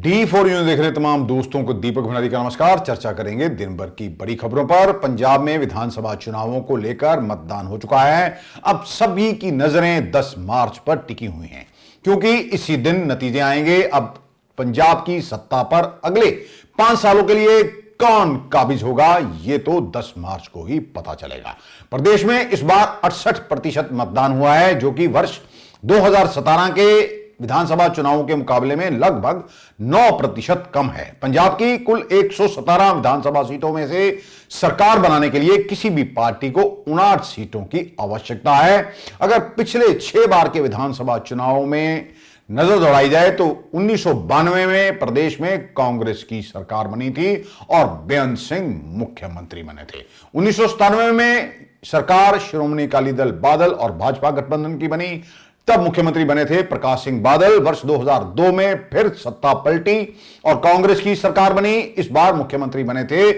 D4 देख रहे तमाम दोस्तों को दीपक भंडारी का नमस्कार। चर्चा करेंगे दिन भर की बड़ी खबरों पर। पंजाब में विधानसभा चुनावों को लेकर मतदान हो चुका है। अब सभी की नजरें 10 मार्च पर टिकी हुई हैं, क्योंकि इसी दिन नतीजे आएंगे। अब पंजाब की सत्ता पर अगले 5 सालों के लिए कौन काबिज होगा, यह तो 10 मार्च को ही पता चलेगा। प्रदेश में इस बार 68% मतदान हुआ है, जो कि वर्ष 2017 के विधानसभा चुनावों के मुकाबले में लगभग 9% कम है। पंजाब की कुल 117 विधानसभा सीटों में से सरकार बनाने के लिए किसी भी पार्टी को 59 सीटों की आवश्यकता है। अगर पिछले 6 बार के विधानसभा चुनावों में नजर दौड़ाई जाए तो 1992 में प्रदेश में कांग्रेस की सरकार बनी थी और बेअंत सिंह मुख्यमंत्री बने थे। 1997 में सरकार श्रोमणी अकाली दल बादल और भाजपा गठबंधन की बनी, तब मुख्यमंत्री बने थे प्रकाश सिंह बादल। वर्ष 2002 में फिर सत्ता पलटी और कांग्रेस की सरकार बनी। इस बार मुख्यमंत्री बने थे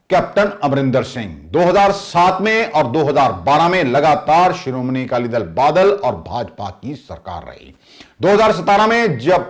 कैप्टन अमरिंदर सिंह। 2007 में और 2012 में लगातार श्रोमणी अकाली दल बादल और भाजपा की सरकार रही। 2017 में जब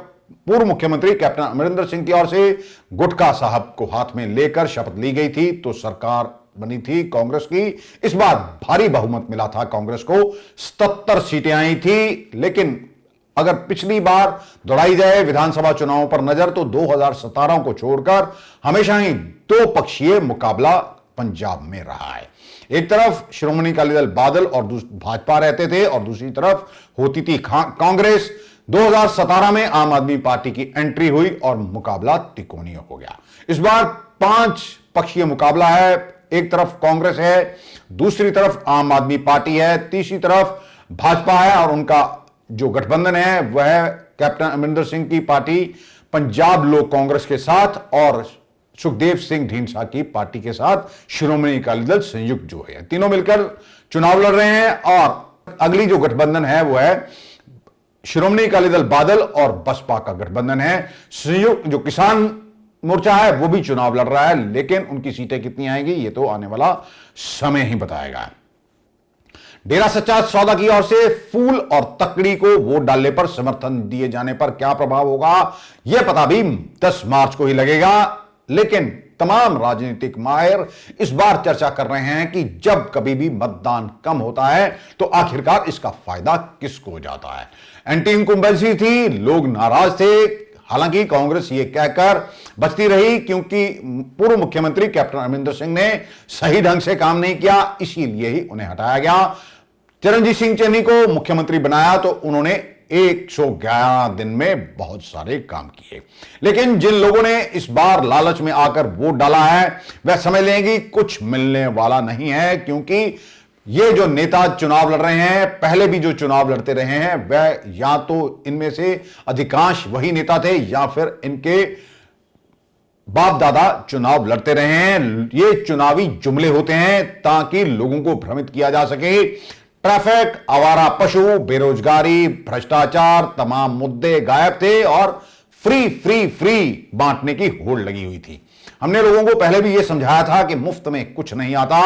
पूर्व मुख्यमंत्री कैप्टन अमरिंदर सिंह की ओर से गुटका साहब को हाथ में लेकर शपथ ली गई थी तो सरकार बनी थी कांग्रेस की। इस बार भारी बहुमत मिला था कांग्रेस को, 77 सीटें आई थी। लेकिन अगर पिछली बार दौड़ाई जाए विधानसभा चुनावों पर नजर तो 2017 को छोड़कर हमेशा ही 2 पक्षीय मुकाबला पंजाब में रहा है। एक तरफ श्रोमणी अकाली दल बादल और भाजपा रहते थे और दूसरी तरफ होती थी कांग्रेस। 2017 में आम आदमी पार्टी की एंट्री हुई और मुकाबला तिकोनी हो गया। इस बार 5 पक्षीय मुकाबला है। एक तरफ कांग्रेस है, दूसरी तरफ आम आदमी पार्टी है, तीसरी तरफ भाजपा है और उनका जो गठबंधन है वह कैप्टन अमरिंदर सिंह की पार्टी पंजाब लोक कांग्रेस के साथ और सुखदेव सिंह ढींडसा की पार्टी के साथ श्रोमणी अकाली दल संयुक्त जो है, तीनों मिलकर चुनाव लड़ रहे हैं। और अगली जो गठबंधन है वो है श्रोमणी अकाली दल बादल और बसपा का गठबंधन है। संयुक्त जो किसान मोर्चा है वो भी चुनाव लड़ रहा है, लेकिन उनकी सीटें कितनी आएंगी ये तो आने वाला समय ही बताएगा। डेरा सच्चा सौदा की ओर से फूल और तकड़ी को वोट डालने पर समर्थन दिए जाने पर क्या प्रभाव होगा यह पता भी 10 मार्च को ही लगेगा। लेकिन तमाम राजनीतिक माहिर इस बार चर्चा कर रहे हैं कि जब कभी भी मतदान कम होता है तो आखिरकार इसका फायदा किसको जाता है। एंटी इनकम्बेंसी थी, लोग नाराज थे। हालांकि कांग्रेस ये कहकर बचती रही क्योंकि पूर्व मुख्यमंत्री कैप्टन अमरिंदर सिंह ने सही ढंग से काम नहीं किया, इसीलिए ही उन्हें हटाया गया। चरणजीत सिंह चन्नी को मुख्यमंत्री बनाया तो उन्होंने 111 दिन में बहुत सारे काम किए। लेकिन जिन लोगों ने इस बार लालच में आकर वोट डाला है वह समझ लेंगे कुछ मिलने वाला नहीं है, क्योंकि ये जो नेता चुनाव लड़ रहे हैं, पहले भी जो चुनाव लड़ते रहे हैं, वह या तो इनमें से अधिकांश वही नेता थे या फिर इनके बाप दादा चुनाव लड़ते रहे हैं। ये चुनावी जुमले होते हैं ताकि लोगों को भ्रमित किया जा सके। ट्रैफिक, आवारा पशु, बेरोजगारी, भ्रष्टाचार, तमाम मुद्दे गायब थे और फ्री बांटने की होड़ लगी हुई थी। हमने लोगों को पहले भी यह समझाया था कि मुफ्त में कुछ नहीं आता।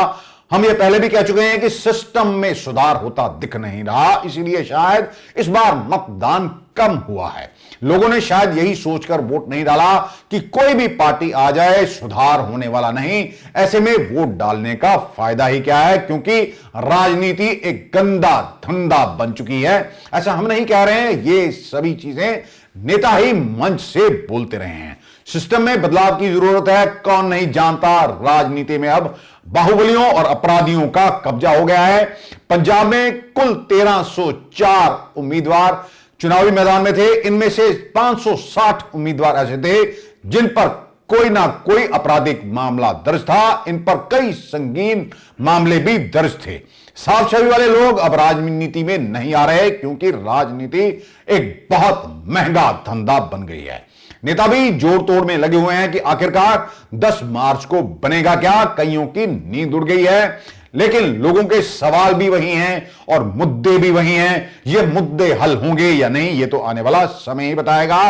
हम ये पहले भी कह चुके हैं कि सिस्टम में सुधार होता दिख नहीं रहा, इसीलिए शायद इस बार मतदान कम हुआ है। लोगों ने शायद यही सोचकर वोट नहीं डाला कि कोई भी पार्टी आ जाए सुधार होने वाला नहीं। ऐसे में वोट डालने का फायदा ही क्या है, क्योंकि राजनीति एक गंदा धंधा बन चुकी है। ऐसा हम नहीं कह रहे हैं, ये सभी चीजें नेता ही मंच से बोलते रहे हैं। सिस्टम में बदलाव की जरूरत है, कौन नहीं जानता। राजनीति में अब बाहुबलियों और अपराधियों का कब्जा हो गया है। पंजाब में कुल 1304 उम्मीदवार चुनावी मैदान में थे। इनमें से 560 उम्मीदवार ऐसे थे जिन पर कोई ना कोई आपराधिक मामला दर्ज था। इन पर कई संगीन मामले भी दर्ज थे। साफ छवि वाले लोग अब राजनीति में नहीं आ रहे, क्योंकि राजनीति एक बहुत महंगा धंधा बन गई है। नेता भी जोड़ तोड़ में लगे हुए हैं कि आखिरकार 10 मार्च को बनेगा क्या। कईयों की नींद उड़ गई है, लेकिन लोगों के सवाल भी वही हैं और मुद्दे भी वही हैं। ये मुद्दे हल होंगे या नहीं ये तो आने वाला समय ही बताएगा।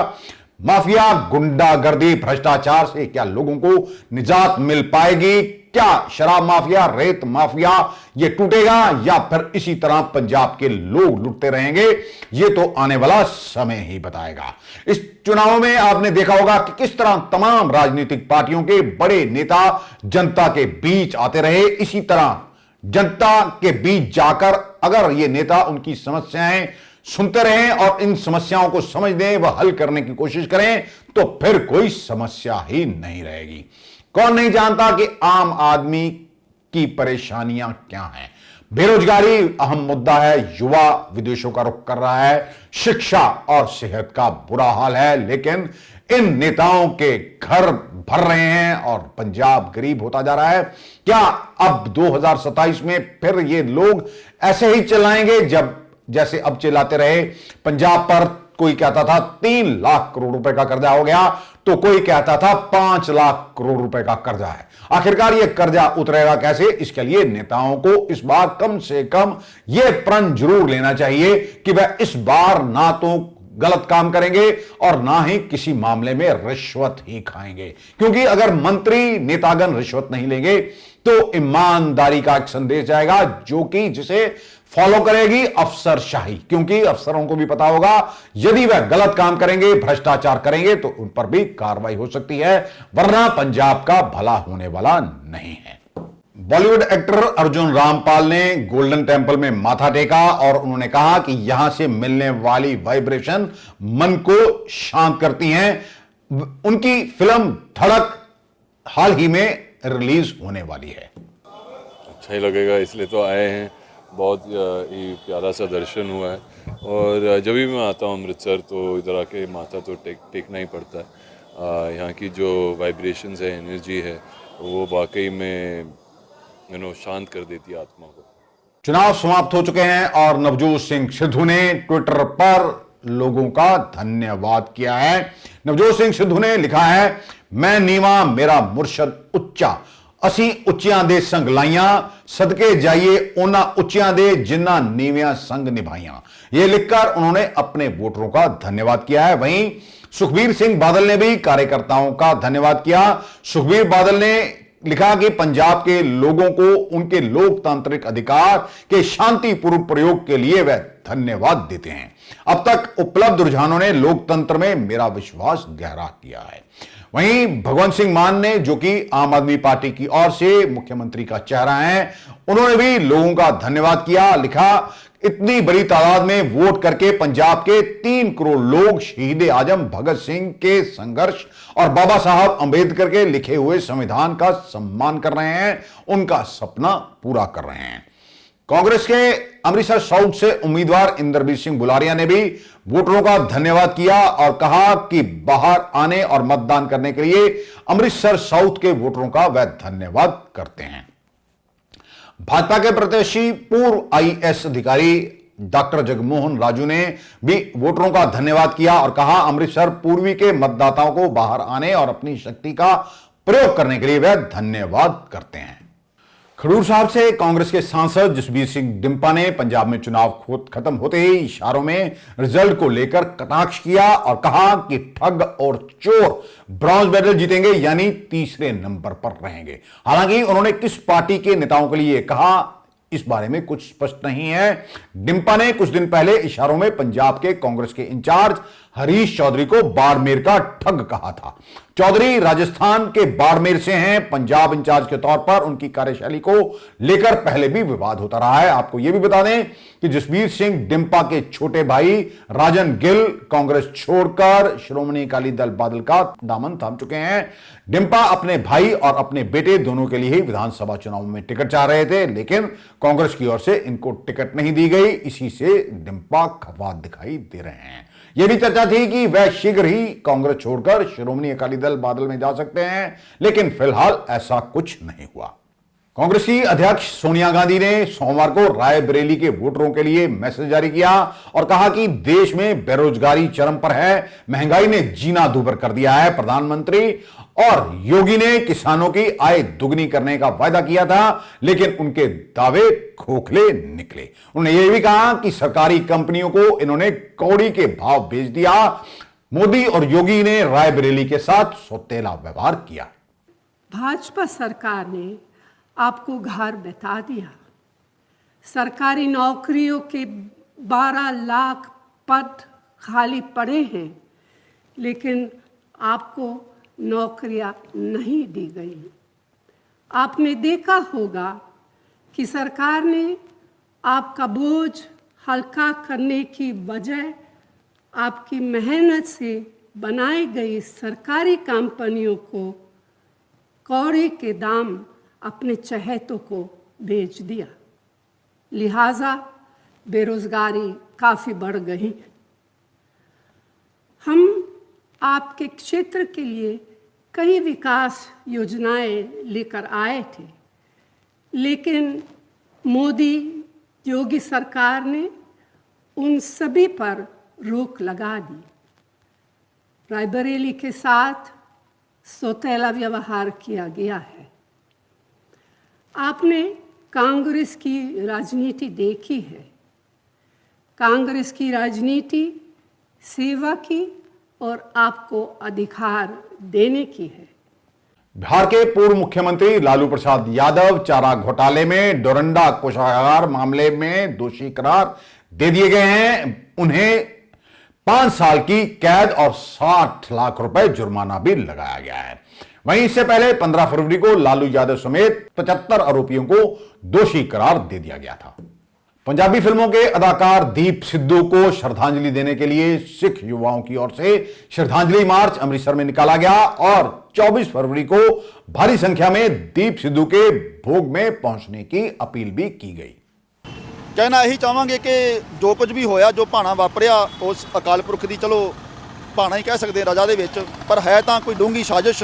माफिया, गुंडागर्दी, भ्रष्टाचार से क्या लोगों को निजात मिल पाएगी? क्या शराब माफिया, रेत माफिया ये टूटेगा या फिर इसी तरह पंजाब के लोग लुटते रहेंगे, ये तो आने वाला समय ही बताएगा। इस चुनाव में आपने देखा होगा कि किस तरह तमाम राजनीतिक पार्टियों के बड़े नेता जनता के बीच आते रहे। इसी तरह जनता के बीच जाकर अगर ये नेता उनकी समस्याएं सुनते रहें और इन समस्याओं को समझने व हल करने की कोशिश करें तो फिर कोई समस्या ही नहीं रहेगी। कौन नहीं जानता कि आम आदमी की परेशानियां क्या हैं। बेरोजगारी अहम मुद्दा है, युवा विदेशों का रुख कर रहा है, शिक्षा और सेहत का बुरा हाल है, लेकिन इन नेताओं के घर भर रहे हैं और पंजाब गरीब होता जा रहा है। क्या अब 2027 में फिर ये लोग ऐसे ही चलाएंगे जैसे अब चिल्लाते रहे? पंजाब पर कोई कहता था 3 लाख करोड़ रुपए का कर्जा हो गया, तो कोई कहता था 5 लाख करोड़ रुपए का कर्जा है। आखिरकार यह कर्जा उतरेगा कैसे? इसके लिए नेताओं को इस बार कम से कम यह प्रण जरूर लेना चाहिए कि वह इस बार ना तो गलत काम करेंगे और ना ही किसी मामले में रिश्वत ही खाएंगे, क्योंकि अगर मंत्री नेतागण रिश्वत नहीं लेंगे तो ईमानदारी का एक संदेश जाएगा जो कि जिसे फॉलो करेगी अफसरशाही, क्योंकि अफसरों को भी पता होगा यदि वह गलत काम करेंगे, भ्रष्टाचार करेंगे तो उन पर भी कार्रवाई हो सकती है, वरना पंजाब का भला होने वाला नहीं है। बॉलीवुड एक्टर अर्जुन रामपाल ने गोल्डन टेंपल में माथा टेका और उन्होंने कहा कि यहां से मिलने वाली वाइब्रेशन मन को शांत करती हैं। उनकी फिल्म धड़क हाल ही में रिलीज होने वाली है। अच्छा ही लगेगा इसलिए तो आए हैं। बहुत ही प्यारा सा दर्शन हुआ है और जब भी मैं आता हूँ अमृतसर तो इधर आके माथा तो टेकना ही पड़ता है। यहाँ की जो वाइब्रेशंस है, एनर्जी है, वो वाकई में शांत कर देती है आत्मा को। चुनाव समाप्त हो चुके हैं और नवजोत सिंह सिद्धू ने ट्विटर पर लोगों का धन्यवाद किया है। नवजोत सिंह सिद्धू ने लिखा है, मैं नीवा मेरा मुर्शद उच्चा, ਅਸੀਂ ਉੱਚਿਆਂ ਦੇ ਸੰਗ ਲਾਈਆਂ, सदके जाइए उन्ना उच्चियां दे जिन्ना नीवियां संग निभाइयां। ये लिखकर उन्होंने अपने वोटरों का धन्यवाद किया है। वहीं सुखबीर सिंह बादल ने भी कार्यकर्ताओं का धन्यवाद किया। सुखबीर बादल ने लिखा कि पंजाब के लोगों को उनके लोकतांत्रिक अधिकार के शांतिपूर्ण प्रयोग के लिए वह धन्यवाद देते हैं। अब तक उपलब्ध रुझानों ने लोकतंत्र में मेरा विश्वास गहरा किया है। वहीं भगवंत सिंह मान ने, जो कि आम आदमी पार्टी की ओर से मुख्यमंत्री का चेहरा है, उन्होंने भी लोगों का धन्यवाद किया। लिखा, इतनी बड़ी तादाद में वोट करके पंजाब के 3 करोड़ लोग शहीद आजम भगत सिंह के संघर्ष और बाबा साहब अंबेडकर के लिखे हुए संविधान का सम्मान कर रहे हैं, उनका सपना पूरा कर रहे हैं। कांग्रेस के अमृतसर साउथ से उम्मीदवार इंद्रजीत सिंह बुलारिया ने भी वोटरों का धन्यवाद किया और कहा कि बाहर आने और मतदान करने के लिए अमृतसर साउथ के वोटरों का वह धन्यवाद करते हैं। भाजपा के प्रत्याशी पूर्व आईएएस अधिकारी डॉक्टर जगमोहन राजू ने भी वोटरों का धन्यवाद किया और कहा, अमृतसर पूर्वी के मतदाताओं को बाहर आने और अपनी शक्ति का प्रयोग करने के लिए वह धन्यवाद करते हैं। खडूर साहब से कांग्रेस के सांसद जसबीर सिंह डिम्पा ने पंजाब में चुनाव खत्म होते ही इशारों में रिजल्ट को लेकर कटाक्ष किया और कहा कि ठग और चोर ब्रॉन्ज मेडल जीतेंगे, यानी तीसरे नंबर पर रहेंगे। हालांकि उन्होंने किस पार्टी के नेताओं के लिए कहा, इस बारे में कुछ स्पष्ट नहीं है। डिम्पा ने कुछ दिन पहले इशारों में पंजाब के कांग्रेस के इंचार्ज हरीश चौधरी को बाड़मेर का ठग कहा था। चौधरी राजस्थान के बाड़मेर से हैं। पंजाब इंचार्ज के तौर पर उनकी कार्यशैली को लेकर पहले भी विवाद होता रहा है। आपको यह भी बता दें कि जसबीर सिंह डिम्पा के छोटे भाई राजन गिल कांग्रेस छोड़कर श्रोमणी अकाली दल बादल का दामन थाम चुके हैं। डिम्पा अपने भाई और अपने बेटे दोनों के लिए ही विधानसभा चुनाव में टिकट चाह रहे थे, लेकिन कांग्रेस की ओर से इनको टिकट नहीं दी गई। इसी से डिम्पा खफा दिखाई दे रहे हैं। यह भी चर्चा थी कि वह शीघ्र ही कांग्रेस छोड़कर श्रोमणी अकाली दल बादल में जा सकते हैं, लेकिन फिलहाल ऐसा कुछ नहीं हुआ। कांग्रेस की अध्यक्ष सोनिया गांधी ने सोमवार को रायबरेली के वोटरों के लिए मैसेज जारी किया और कहा कि देश में बेरोजगारी चरम पर है, महंगाई ने जीना दूभर कर दिया है। प्रधानमंत्री और योगी ने किसानों की आय दुगनी करने का वायदा किया था, लेकिन उनके दावे खोखले निकले। उन्होंने यह भी कहा कि सरकारी कंपनियों को इन्होंने कौड़ी के भाव बेच दिया। मोदी और योगी ने रायबरेली के साथ सौतेला व्यवहार किया। भाजपा सरकार ने आपको घर बता दिया। सरकारी नौकरियों के 12 लाख पद खाली पड़े हैं, लेकिन आपको नौकरियां नहीं दी गई। आपने देखा होगा कि सरकार ने आपका बोझ हल्का करने की बजाय आपकी मेहनत से बनाई गई सरकारी कंपनियों को कौड़े के दाम अपने चहेतों को बेच दिया। लिहाजा बेरोजगारी काफ़ी बढ़ गई। हम आपके क्षेत्र के लिए कई विकास योजनाएं लेकर आए थे, लेकिन मोदी योगी सरकार ने उन सभी पर रोक लगा दी। रायबरेली के साथ सौतेला व्यवहार किया गया है। आपने कांग्रेस की राजनीति देखी है। कांग्रेस की राजनीति सेवा की और आपको अधिकार देने की है। बिहार के पूर्व मुख्यमंत्री लालू प्रसाद यादव चारा घोटाले में डोरंडा कोषागार मामले में दोषी करार दे दिए गए हैं। उन्हें 5 साल की कैद और 60 लाख रुपए जुर्माना भी लगाया गया है। वहीं इससे पहले 15 फरवरी को लालू यादव समेत 75 आरोपियों को दोषी करार दे दिया गया था। पंजाबी फिल्मों के अदाकार दीप सिद्धू को श्रद्धांजलि देने के लिए सिख युवाओं की ओर से श्रद्धांजलि मार्च अमृतसर में निकाला गया और 24 फरवरी को भारी संख्या में दीप सिद्धू के भोग में पहुंचने की अपील भी की गई। कहना यही चाहांगे कि जो कुछ भी होया, जो भाना वापरिया, उस अकाल पुरख की चलो भाना ही कह सकते रजा दे विच, पर है तो कोई डूंगी साजिश।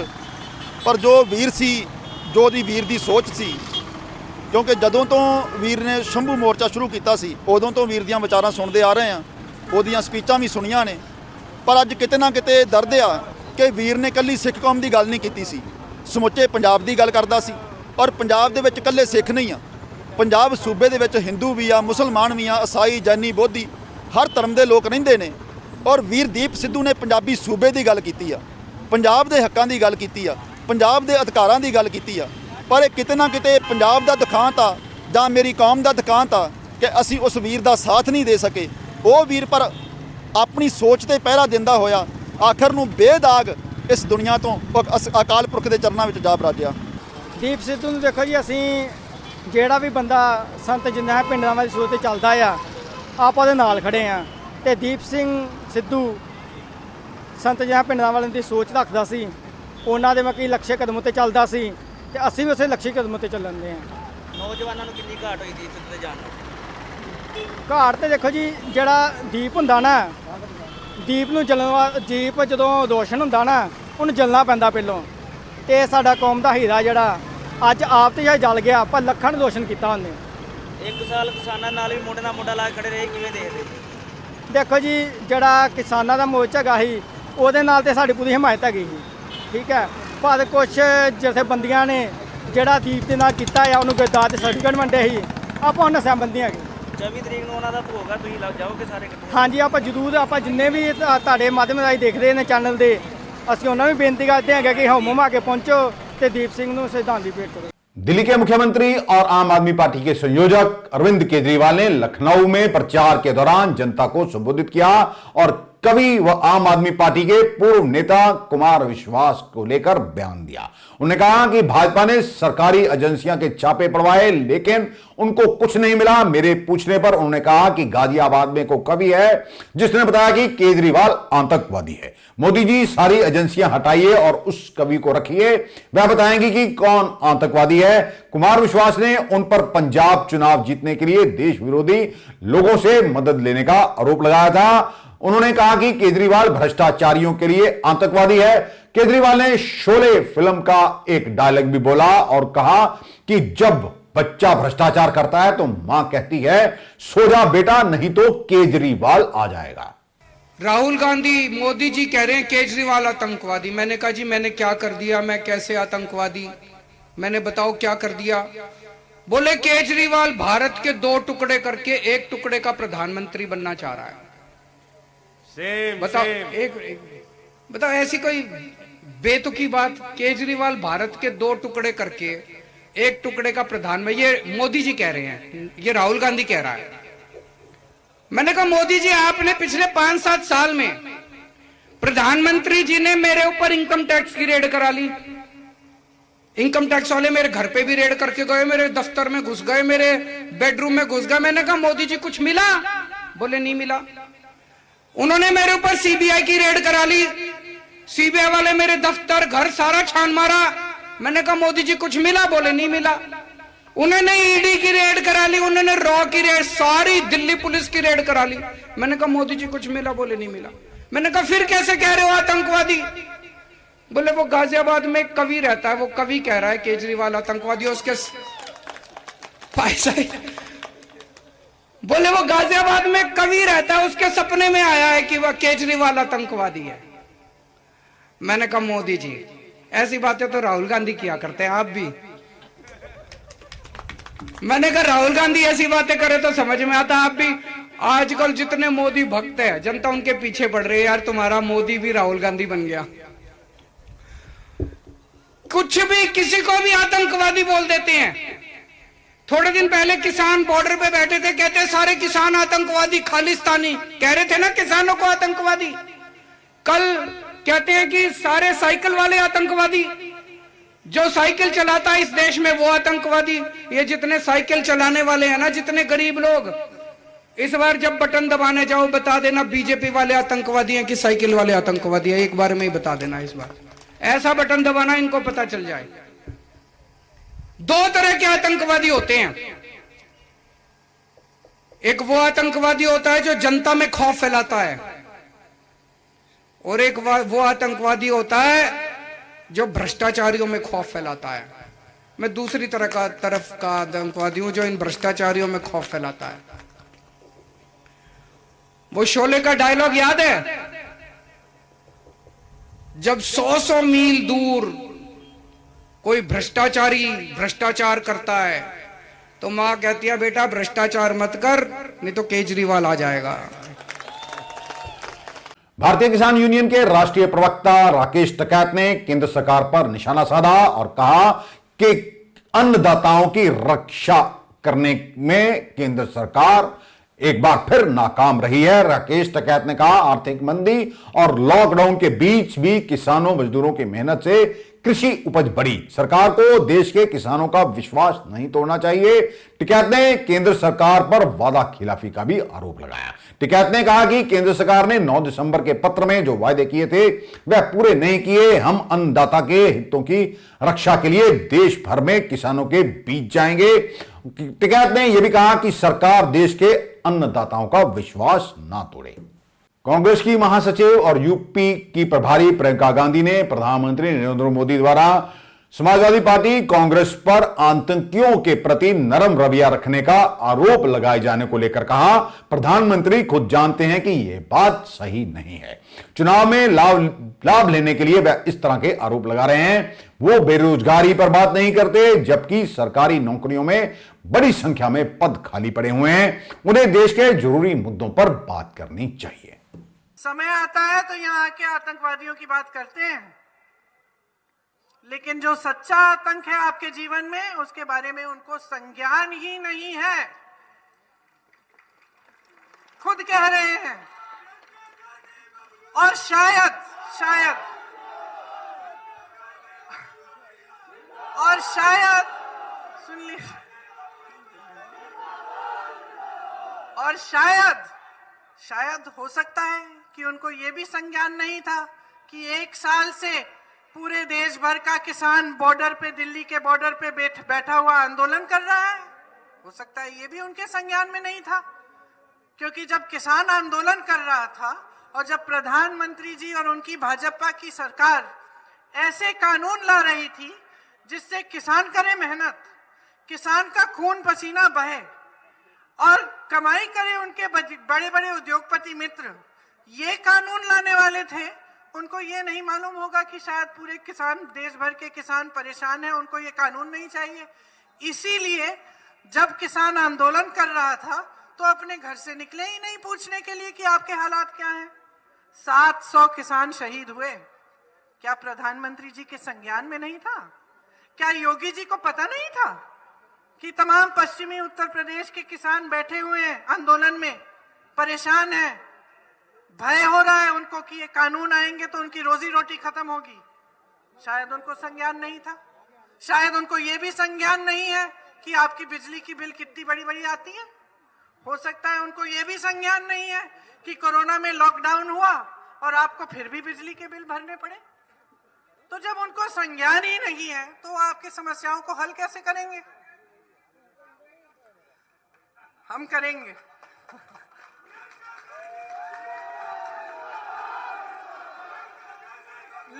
पर जो वीर सी, जो दी वीर की सोच सी, क्योंकि जदों तो वीर ने शंभू मोर्चा शुरू किया सी, उदों तो वीर दियां विचारां सुनते आ रहे हैं, उहदियां स्पीचां भी सुनिया ने। पर अज किते ना किते दर्द आ कि वीर ने कल्ली सिख कौम की गल नहीं की सी, समुचे पंजाब की गल करदा सी। और पंजाब दे विच कल्ले सिख नहीं आ, पंजाब सूबे दे विच हिंदू भी आ, मुसलमान भी आ, ईसाई, जैनी, बोधी, हर धर्म के लोग रहिंदे ने। और वीर दीप सिद्धू ने पंजाबी सूबे की गल की आ, पंजाब के हकों की गल की आ, पंजाब के अधिकारां की गल की आ। पर यह किते ना किते पंजाब का दुखांत आ जां मेरी कौम का दुखांत आ कि असी उस वीर का साथ नहीं दे सके। वो वीर पर अपनी सोच ते पहरा दिंदा होया आखिर नूं बेदाग इस दुनिया तो अकाल पुरख के चरणों में जा बराजिया। दीप सिद्धू नूं देखो जी, असी ਜਿਹੜਾ भी बंदा संत जिन्ना पिंडां वाली सोच ते चलदा आ, आप ਉਹਦੇ ਨਾਲ खड़े हाँ। तो दीप सिंह सिद्धू संत जिन्ना पिंडां वालिਆਂ ਦੀ सोच रखदा सी, ਉਹਨਾਂ ਦੇ ਮਕੀ ਲਕਸ਼ੇ ਕਦਮ ਤੇ ਚੱਲਦਾ ਸੀ ਤੇ ਅਸੀਂ ਵੀ ਉਸੇ ਲਕਸ਼ੇ ਕਦਮ ਤੇ ਚੱਲਣ ਦੇ ਹਾਂ। ਨੌਜਵਾਨਾਂ ਨੂੰ ਕਿੰਨੀ ਘਾਟ ਹੋਈ ਦੀਪ ਸਿੱਧੂ ਦੇ ਜਾਣ ਨਾਲ? ਘਾਟ ਤੇ ਦੇਖੋ ਜੀ, ਜਿਹੜਾ ਦੀਪ ਹੁੰਦਾ ਨਾ, ਦੀਪ ਨੂੰ ਜਲਣ ਦੀਪ ਜਦੋਂ ਰੋਸ਼ਨ ਹੁੰਦਾ ਨਾ, ਉਹਨੂੰ ਜਲਣਾ ਪੈਂਦਾ ਪਹਿਲੋਂ। ਤੇ ਸਾਡਾ ਕੌਮ ਦਾ ਹੀਰਾ ਜਿਹੜਾ ਅੱਜ ਆਪ ਤੇ ਜਾਂ ਜਲ ਗਿਆ, ਪਰ ਲੱਖਾਂ ਨੂੰ ਰੋਸ਼ਨ ਕੀਤਾ ਉਹਨੇ। 1 ਸਾਲ ਕਿਸਾਨਾਂ ਨਾਲ ਵੀ ਮੋਢੇ ਨਾਲ ਮੋਢਾ ਲਾ ਕੇ ਖੜੇ ਰਹੇ, ਕਿਵੇਂ ਦੇਖਦੇ? ਦੇਖੋ ਜੀ, ਜਿਹੜਾ ਕਿਸਾਨਾਂ ਦਾ ਮੋਰਚਾ ਹੈਗਾ ਸੀ, ਉਹਦੇ ਨਾਲ ਤੇ ਸਾਡੀ ਪੂਰੀ ਹਮਾਇਤ ਹੈਗੀ ਸੀ, ਠੀਕ ਹੈ। ਪਰ ਕੁਛ ਜਥੇਬੰਦੀਆਂ ਨੇ ਜਿਹੜਾ ਦੀਪ ਦੇ ਨਾਲ ਕੀਤਾ ਆ, ਉਹਨੂੰ ਗੱਦਾਰ ਦੇ ਸਰਟੀਫਿਕੇਟ ਵੰਡੇ ਸੀ। ਆਪਾਂ ਉਹਨਾਂ ਸਹਿਮਤੀ ਹੈਗੇ। 24 ਤਰੀਕ ਨੂੰ ਉਹਨਾਂ ਦਾ ਭੋਗ ਆ, ਤੁਸੀਂ ਲੱਗ ਜਾਓਗੇ ਸਾਰੇ ਇਕੱਠੇ? ਹਾਂਜੀ, ਆਪਾਂ ਜ਼ਰੂਰ, ਆਪਾਂ ਜਿੰਨੇ ਵੀ ਤੁਹਾਡੇ ਮਾਧਿਅਮ ਰਾਹੀਂ ਦੇਖਦੇ ਨੇ ਚੈਨਲ ਦੇ, ਅਸੀਂ ਉਹਨਾਂ ਨੂੰ ਬੇਨਤੀ ਕਰਦੇ ਹਾਂ ਕਿ ਹਮ ਆ ਕੇ ਪਹੁੰਚੋ ਤੇ दीप सिंह ਨੂੰ श्रद्धांजलि भेंट करो। दिल्ली के मुख्यमंत्री और आम आदमी पार्टी के संयोजक अरविंद केजरीवाल ने लखनऊ में प्रचार के दौरान जनता को संबोधित किया और कवि व आम आदमी पार्टी के पूर्व नेता कुमार विश्वास को लेकर बयान दिया। उन्होंने कहा कि भाजपा ने सरकारी एजेंसियां के छापे पड़वाए लेकिन उनको कुछ नहीं मिला। मेरे पूछने पर उन्होंने कहा कि गाजियाबाद में को कवि है जिसने बताया कि केजरीवाल आतंकवादी है। मोदी जी सारी एजेंसियां हटाइए और उस कवि को रखिए, वह बताएंगे कि कौन आतंकवादी है। कुमार विश्वास ने उन पर पंजाब चुनाव जीतने के लिए देश विरोधी लोगों से मदद लेने का आरोप लगाया था। उन्होंने कहा कि केजरीवाल भ्रष्टाचारियों के लिए आतंकवादी है। केजरीवाल ने शोले फिल्म का एक डायलॉग भी बोला और कहा कि जब बच्चा भ्रष्टाचार करता है तो मां कहती है सो जा बेटा नहीं तो केजरीवाल आ जाएगा। राहुल गांधी मोदी जी कह रहे हैं केजरीवाल आतंकवादी। मैंने कहा जी मैंने क्या कर दिया, मैं कैसे आतंकवादी, मैंने बताओ क्या कर दिया। बोले केजरीवाल भारत के 2 टुकड़े करके 1 टुकड़े का प्रधानमंत्री बनना चाह रहा है। बताओ बताओ ऐसी कोई बेतुकी बात। केजरीवाल भारत के 2 टुकड़े करके एक टुकड़े का प्रधान में, ये मोदी जी कह रहे हैं, ये राहुल गांधी कह रहा है। मैंने कहा मोदी जी आपने पिछले 5-7 साल में प्रधानमंत्री जी ने मेरे ऊपर इनकम टैक्स की रेड करा ली, इनकम टैक्स वाले मेरे घर पे भी रेड करके गए, मेरे दफ्तर में घुस गए, मेरे बेडरूम में घुस गए। मैंने कहा मोदी जी कुछ मिला? बोले नहीं मिला। उन्होंने मेरे ऊपर सीबीआई की रेड करा ली, सीबीआई वाले मेरे दफ्तर घर सारा छान मारा। मैंने कहा मोदी जी कुछ मिला? बोले नहीं मिला। उन्होंने ईडी की रेड करा ली, उन्होंने रॉ की रेड, सारी दिल्ली पुलिस की रेड करा ली। मैंने कहा मोदी जी कुछ मिला? बोले नहीं मिला। मैंने कहा फिर कैसे कह रहे हो आतंकवादी? बोले वो गाजियाबाद में कवि रहता है, वो कवि कह रहा है केजरीवाल आतंकवादी, उसके पैसा। बोले वो गाजियाबाद में कवि रहता है, उसके सपने में आया है कि वह केजरीवाल आतंकवादी है। मैंने कहा मोदी जी ऐसी बातें तो राहुल गांधी किया करते हैं, आप भी। मैंने कहा राहुल गांधी ऐसी बातें करे तो समझ में आता, आप भी। आजकल जितने मोदी भक्त है, जनता उनके पीछे पड़ रही है, यार तुम्हारा मोदी भी राहुल गांधी बन गया। कुछ भी किसी को भी आतंकवादी बोल देते हैं। थोड़े दिन पहले किसान बॉर्डर पे बैठे थे, कहते सारे किसान आतंकवादी, खालिस्तानी, कह रहे थे ना किसानों को आतंकवादी। कल कहते हैं कि सारे साइकिल वाले आतंकवादी, जो साइकिल चलाता है इस देश में वो आतंकवादी। ये जितने साइकिल चलाने वाले हैं ना, जितने गरीब लोग, इस बार जब बटन दबाने जाओ बता देना बीजेपी वाले आतंकवादी हैं कि साइकिल वाले आतंकवादी हैं, एक बार में ही बता देना। इस बार ऐसा बटन दबाना इनको पता चल जाए। 2 तरह के आतंकवादी होते हैं। एक वो आतंकवादी होता है जो जनता में खौफ फैलाता है, और एक वो आतंकवादी होता है जो भ्रष्टाचारियों में खौफ फैलाता है। मैं दूसरी तरफ का आतंकवादी हूं, जो इन भ्रष्टाचारियों में खौफ फैलाता है। वो शोले का डायलॉग याद है, जब 100 मील दूर कोई भ्रष्टाचारी भ्रष्टाचार करता है तो मां कहती है बेटा भ्रष्टाचार मत कर, नहीं तो केजरीवाल आ जाएगा। भारतीय किसान यूनियन के राष्ट्रीय प्रवक्ता राकेश टिकैत ने केंद्र सरकार पर निशाना साधा और कहा कि अन्नदाताओं की रक्षा करने में केंद्र सरकार एक बार फिर नाकाम रही है। राकेश टिकैत ने कहा आर्थिक मंदी और लॉकडाउन के बीच भी किसानों मजदूरों की मेहनत से कृषि उपज बढ़ी। सरकार को देश के किसानों का विश्वास नहीं तोड़ना चाहिए। टिकैत ने केंद्र सरकार पर वादा खिलाफी का भी आरोप लगाया। टिकैत ने कहा कि केंद्र सरकार ने 9 दिसंबर के पत्र में जो वायदे किए थे वह पूरे नहीं किए। हम अन्नदाता के हितों की रक्षा के लिए देश भर में किसानों के बीच जाएंगे। टिकैत ने यह भी कहा कि सरकार देश के अन्नदाताओं का विश्वास ना तोड़े। कांग्रेस की महासचिव और यूपी की प्रभारी प्रियंका गांधी ने प्रधानमंत्री नरेंद्र मोदी द्वारा समाजवादी पार्टी कांग्रेस पर आतंकियों के प्रति नरम रवैया रखने का आरोप लगाए जाने को लेकर कहा प्रधानमंत्री खुद जानते हैं कि यह बात सही नहीं है। चुनाव में लाभ लेने के लिए वह इस तरह के आरोप लगा रहे हैं। वो बेरोजगारी पर बात नहीं करते, जबकि सरकारी नौकरियों में बड़ी संख्या में पद खाली पड़े हुए हैं। उन्हें देश के जरूरी मुद्दों पर बात करनी चाहिए। समय आता है तो यहाँ के आतंकवादियों की बात करते हैं, लेकिन जो सच्चा आतंक है आपके जीवन में उसके बारे में उनको संज्ञान ही नहीं है। खुद कह रहे हैं। और शायद सुन लीजिए, और शायद हो सकता है कि उनको यह भी संज्ञान नहीं था कि 1 साल से पूरे देश भर का किसान बॉर्डर पे, दिल्ली के बॉर्डर पे बैठा हुआ आंदोलन कर रहा है। हो सकता है ये भी उनके संज्ञान में नहीं था, क्योंकि जब किसान आंदोलन कर रहा था और जब प्रधानमंत्री जी और उनकी भाजपा की सरकार ऐसे कानून ला रही थी जिससे किसान करे मेहनत, किसान का खून पसीना बहे और कमाई करे उनके बड़े बड़े उद्योगपति मित्र, ये कानून लाने वाले थे, उनको ये नहीं मालूम होगा कि शायद पूरे किसान, देश भर के किसान परेशान हैं, उनको ये कानून नहीं चाहिए। इसीलिए जब किसान आंदोलन कर रहा था तो अपने घर से निकले ही नहीं पूछने के लिए कि आपके हालात क्या हैं। 700 किसान शहीद हुए, क्या प्रधानमंत्री जी के संज्ञान में नहीं था? क्या योगी जी को पता नहीं था कि तमाम पश्चिमी उत्तर प्रदेश के किसान बैठे हुए हैं आंदोलन में, परेशान हैं, भय हो रहा है उनको कि ये कानून आएंगे तो उनकी रोजी रोटी खत्म होगी? शायद उनको संज्ञान नहीं था। शायद उनको ये भी संज्ञान नहीं है कि आपकी बिजली की बिल कितनी बड़ी बड़ी आती है। हो सकता है उनको ये भी संज्ञान नहीं है कि कोरोना में लॉकडाउन हुआ और आपको फिर भी बिजली के बिल भरने पड़े। तो जब उनको संज्ञान ही नहीं है तो वो आपकी समस्याओं को हल कैसे करेंगे? हम करेंगे।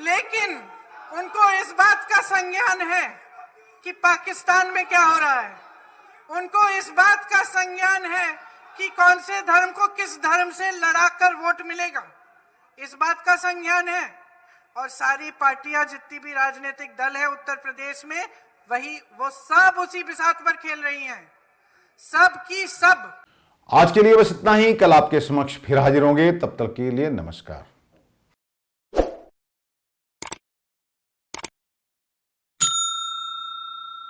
लेकिन उनको इस बात का संज्ञान है कि पाकिस्तान में क्या हो रहा है। उनको इस बात का संज्ञान है कि कौन से धर्म को किस धर्म से लड़ाकर वोट मिलेगा। इस बात का संज्ञान है। और सारी पार्टियां, जितनी भी राजनीतिक दल है उत्तर प्रदेश में, वो सब उसी बिसात पर खेल रही हैं। सब की सब। आज के लिए बस इतना ही। कल आपके समक्ष फिर हाजिर होंगे। तब तक के लिए नमस्कार।